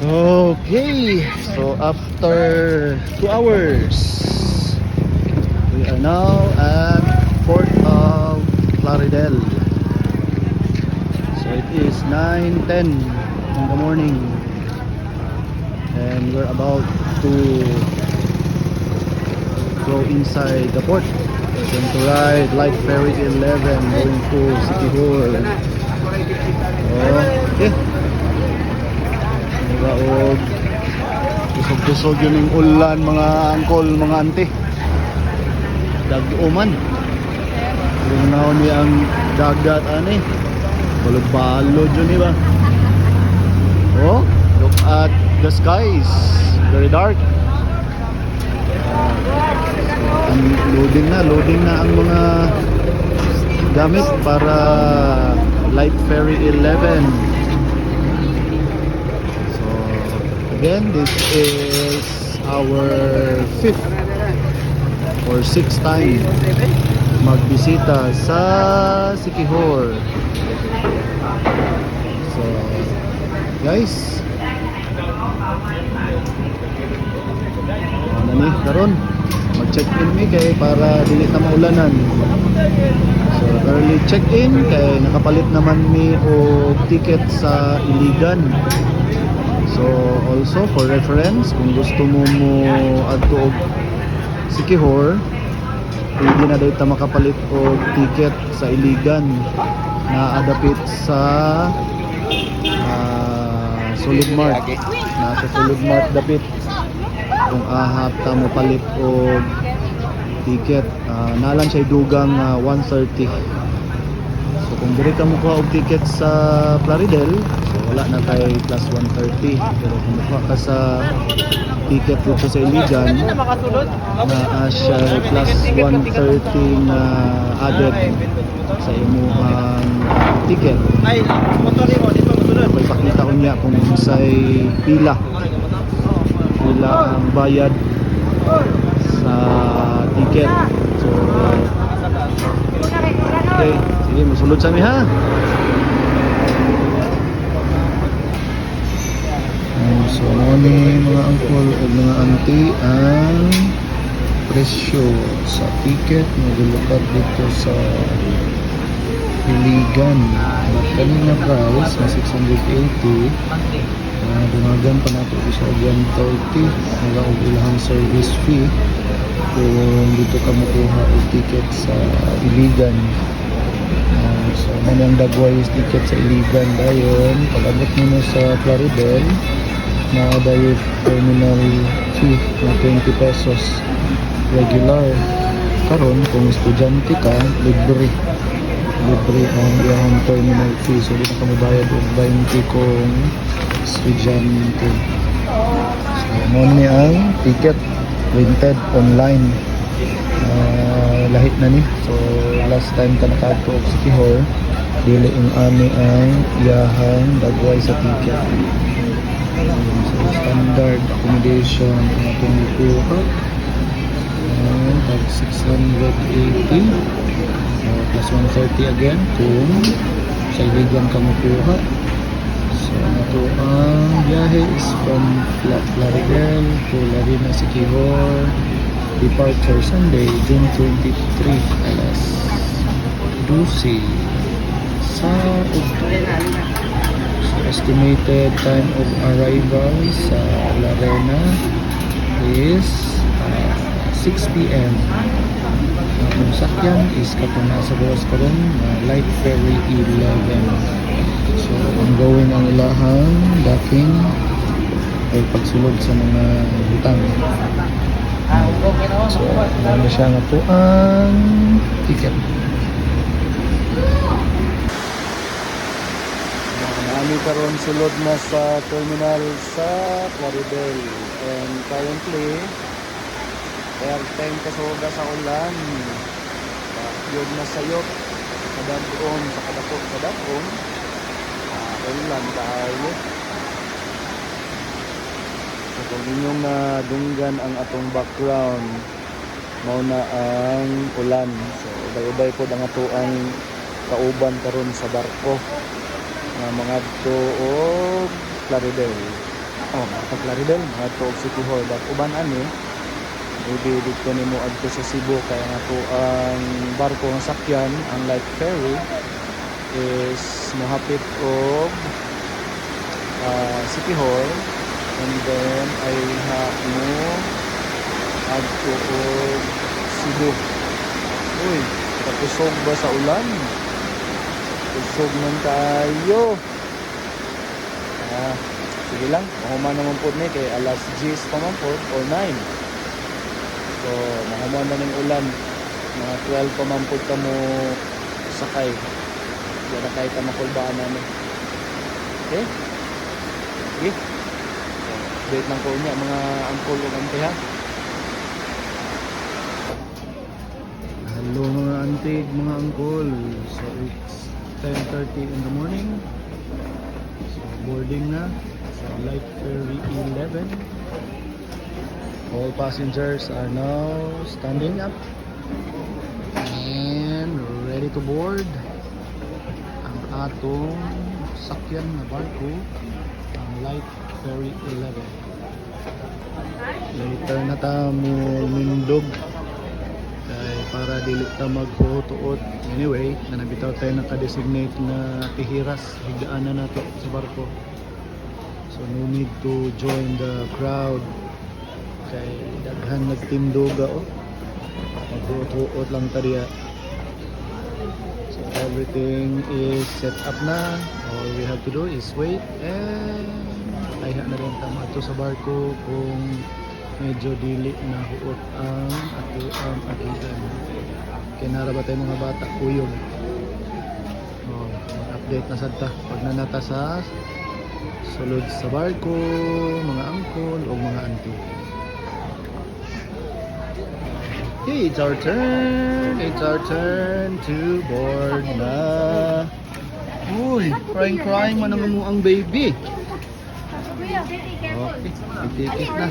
Okay, so after 2 hours, we are now at Port of Plaridel. So it is 9:10 in the morning, and we're about to go inside the port. We're going to ride Light Ferry 11 going to Siquijor. Okay. Raog kusog-kusog yun yung ulan, mga angkol, mga ante, dag-uman yung naon niya ang dagat ani balod-balod yun, diba? Oh, look at the skies, very dark. Loading na ang mga gamit para Light Ferry 11. Again, this is our 5th or 6th time magbisita sa Siquijor. So, guys, ano ni karon? Mag-check-in mi kay para dili na maulanan. So, early check-in kay nakapalit naman mi og ticket sa Iligan. So also for reference, kung gusto mo adto og Siquijor, pwede na dito makapalit og ticket sa Iligan na adapit sa Solid Mart. Nasa Solid Mart dapit. Kung ahap ta mo palit og ticket, nalan siya dugang 130. So kung diri ka mo kuha og ticket sa Plaridel, so wala na kay plus 130. Pero kung mukha ka sa ticket dito sa Iligan, na siya plus 130 na added sa imuhang ticket. So ipakita ko niya kung say pila ang bayad sa ticket. So okay, sige, masulod sa mi ha. So ni mga angkol o mga auntie ang presyo sa ticket na gilukat dito sa Iligan. Kanina price na 680, dumagan pa nato sa 130 wala og ilahang service fee kung dito ka makuha og ticket sa Iligan. So manang dagway ticket sa Iligan dayon pag-abot mo sa Plaridel na dayon terminal fee na 20 pesos regular. Karon kung estudyante ka, libre ang iyang terminal fee, so di na ka mabayad og 20 kung estudyante. So mo ni ang ticket printed online. Lahit na ni. So last time ka nakadto og Siquijor, dili ang ani ang iyahang dagway sa ticket. So standard accommodation ang atong kuha tag 680 plus 130 again kung sa Iligan ka makuha. So ito ang biyahe is from Plaridel to Larina, Siquijor. Departure Sunday, June 23 alas 12 sa October. So estimated time of arrival sa Larena is 6 p.m. Ang sakyan is kapag nasa buwas karon Light Ferry 11. So ongoing ang ilahang docking ay pagsulod sa mga butang. So ano siya nga po ang ticket. Nami karon sulod na sa terminal sa Plaridel, and currently airtime kasoga sa ulan. Yun na sayop kadagom sa kadakong ulan dahil kung inyong nadunggan ang atong background, mauna ang ulan. So uday-uday po ang atoang kauban karon sa barko nga mga tuog Plaridel. Oh, sa Claridel, mga to City Hall. But uban ani, maybe dito nimo adto sa Cebu kaya nga to ang barko ng sakyan, unlike ferry, is mohapit og City Hall, and then ay mo adto og Cebu. Uy, kapusog ba sa ulan? Pusog man tayo. Sige lang, mahuman naman po ni kay alas 10 pa man po or 9. So, mahuman na ng ulan. Mga 12 pa man po ka mo sakay. Diyan na kahit ang makulbaan namin. Okay? Sige. Update lang po niya mga angkol o ante ha. Hello mga antig, mga angkol. So, it's 10:30 in the morning. So, boarding na sa Light Ferry 11. All passengers are now standing up and ready to board ang atong sakyan na barko, ang Light Ferry 11. Later na ta mo mindog kay para dili ta magputuot. Anyway, nabitaw tayo naka-designate na pihiras, higdaan na nato sa barko. So no need to join the crowd kay daghan nagtinduga magputuot lang ta diya. So everything is set up na. All we have to do is wait and ayha na rin ta mato sa barko kung medyo dili na huot ang agigan. Kaya naraba tayo mga bata, kuyog. Mag-update na sad ta pag nanata sa sulod sa barko, mga angkol o mga auntie. Okay, it's our turn. It's our turn to board na. Uy, crying man naman mo ang baby. Okay, itikis na.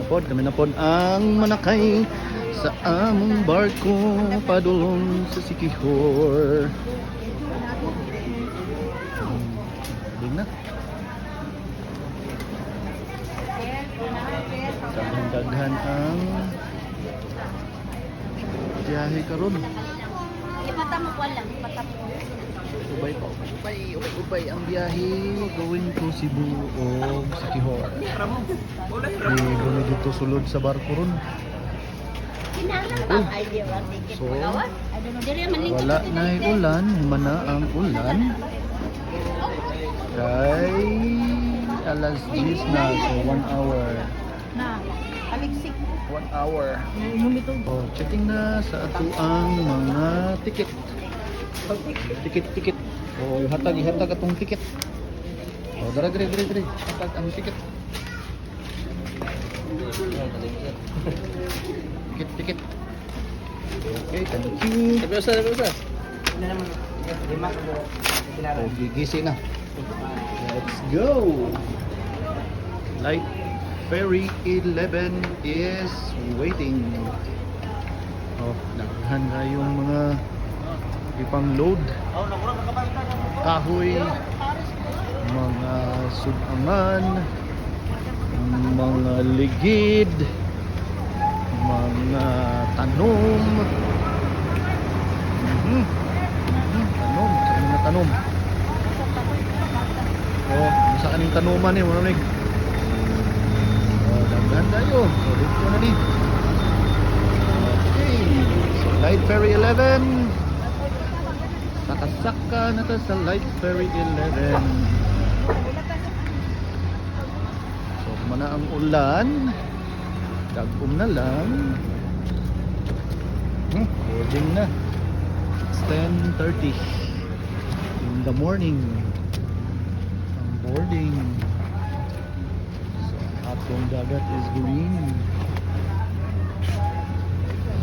Kami na pod ang manakay sa among barko padulong sa Sikihor. Ding na. Daghan ang biyahe karon. Ipata mo ko lang, ipata mo. Ubay ang biyahe going to Cebu o Sikihor. Di dito sulod sa barko ron. So, wala na ulan, humana ang ulan. Kay alas 10 na, so 1 hour. Na, aliksik. 1 hour. Humitog. Oh, checking na sa ato ang mga ticket. Ticket. Oh, ihatag atong ticket. Oh, dara. Hatag ang ticket. Ticket. Okay, thank you. Tapi usah. Oh, gigisi na. Let's go. Light Ferry 11 is waiting. Oh, daghan na yung mga ipang load. Kahoy, mga sudangan, mga ligid, mga tanom. Tanom. Oh, sa kaning tanuman eh, mga nig. Oh, daghan tayo. So, dito na ni. Okay. So, Light Ferry 11. Sakasaka na to sa Light Ferry 11. So, kumana ang ulan. Dagom na lang. Boarding na. It's 10:30 in the morning. Ang boarding. So, atong dagat is green.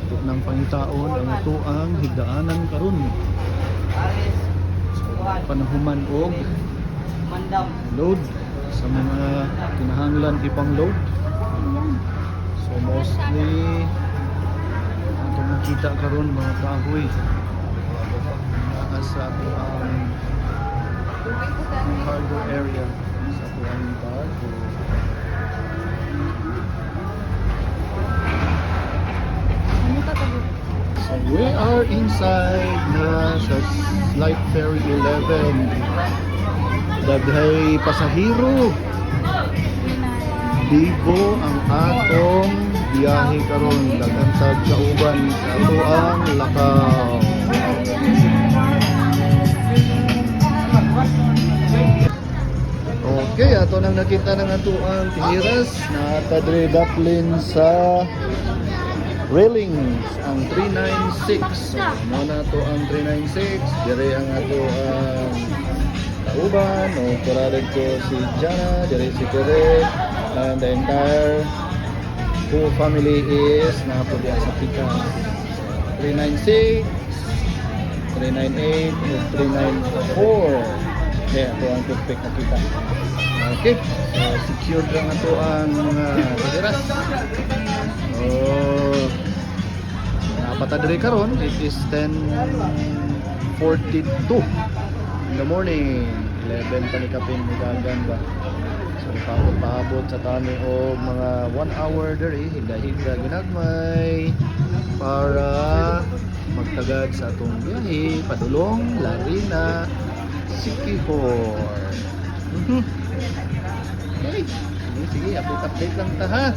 Ito ng pangitaon ang ito ang higdaanan karon. So, panahuman og load sa mga kinahanglan ipang load. So mostly ito makita karon mga kahoy sa cargo area. sa tuwang bago. Ano ka tayo? So we are inside na sa Light Ferry 11. Daghay pasahero. Bibo ang atong biyahe karon dagan sa kauban sa ato ang Lakaw. Okay, ato nang nakita ng ato ang Tihiras na Padre Daplin sa railings ang 396. So, muna to ang 396. Dire ang ato ang kauban o kurarag ko si Jana, dire si Tere, and the entire whole family is napudya sa Pikas. 396, 398, and 394. Kaya ito ang toothpick na kita. Okay, so secured lang ito ang mga Tihiras. Napatadre karon, it is 10:42 in the morning. 11 pa ni kapin migagan ba. So paabot sa tani o mga 1 hour dere higda-higda ginagmay para magtagad sa atong biyahe padulong Larina Siquijor. Okay. Sige, update lang ta ha.